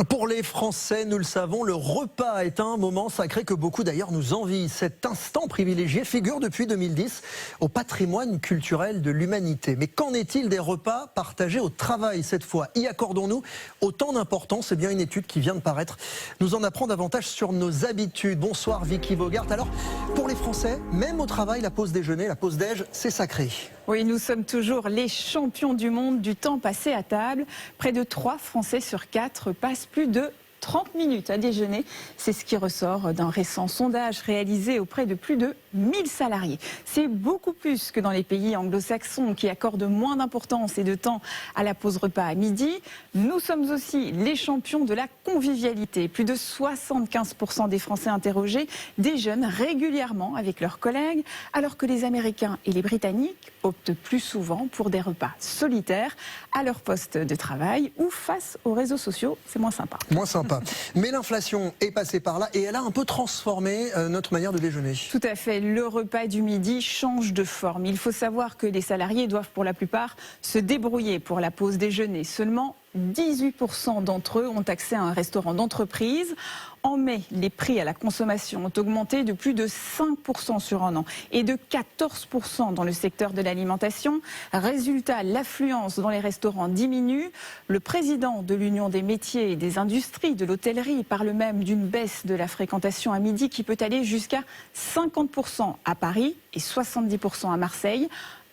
Pour les Français, nous le savons, le repas est un moment sacré que beaucoup d'ailleurs nous envient. Cet instant privilégié figure depuis 2010 au patrimoine culturel de l'humanité. Mais qu'en est-il des repas partagés au travail cette fois? Y accordons-nous autant d'importance? C'est bien une étude qui vient de paraître nous en apprend davantage sur nos habitudes. Bonsoir Vicky Bogart. Alors, pour les Français, même au travail, la pause déjeuner, la pause déj, c'est sacré. Oui, nous sommes toujours les champions du monde du temps passé à table. Près de 3 Français sur 4 passent plus de 30 minutes à déjeuner. C'est ce qui ressort d'un récent sondage réalisé auprès de plus de 1000 salariés. C'est beaucoup plus que dans les pays anglo-saxons qui accordent moins d'importance et de temps à la pause repas à midi. Nous sommes aussi les champions de la convivialité. Plus de 75% des Français interrogés déjeunent régulièrement avec leurs collègues, alors que les Américains et les Britanniques optent plus souvent pour des repas solitaires à leur poste de travail ou face aux réseaux sociaux. C'est moins sympa. Moins sympa. Mais l'inflation est passée par là et elle a un peu transformé notre manière de déjeuner. Tout à fait. Le repas du midi change de forme. Il faut savoir que les salariés doivent pour la plupart se débrouiller pour la pause déjeuner. Seulement 18% d'entre eux ont accès à un restaurant d'entreprise. En mai, les prix à la consommation ont augmenté de plus de 5% sur un an et de 14% dans le secteur de l'alimentation. Résultat, l'affluence dans les restaurants diminue. Le président de l'Union des métiers et des industries de l'hôtellerie parle même d'une baisse de la fréquentation à midi qui peut aller jusqu'à 50% à Paris et 70% à Marseille.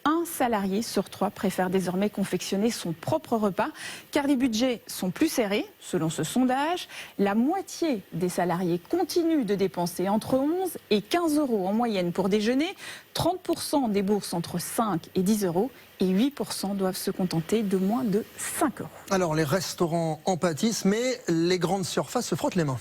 Un salarié sur 3 préfère désormais confectionner son propre repas car les budgets sont plus serrés. Selon ce sondage, la moitié des salariés continuent de dépenser entre 11 et 15 euros en moyenne pour déjeuner. 30% déboursent entre 5 et 10 euros et 8% doivent se contenter de moins de 5 euros. Alors les restaurants en pâtissent, mais les grandes surfaces se frottent les mains.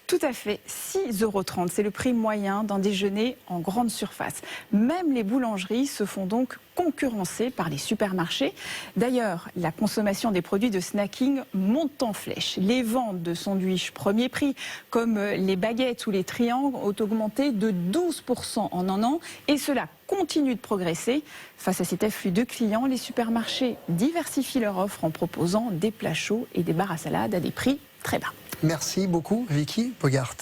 Tout à fait, 6,30 €, c'est le prix moyen d'un déjeuner en grande surface. Même les boulangeries se font donc concurrencer par les supermarchés. D'ailleurs, la consommation des produits de snacking monte en flèche. Les ventes de sandwichs premier prix, comme les baguettes ou les triangles, ont augmenté de 12% en un an et cela continue de progresser. Face à cet afflux de clients, les supermarchés diversifient leur offre en proposant des plats chauds et des bars à salade à des prix très bas. Merci beaucoup Vicky Bogart.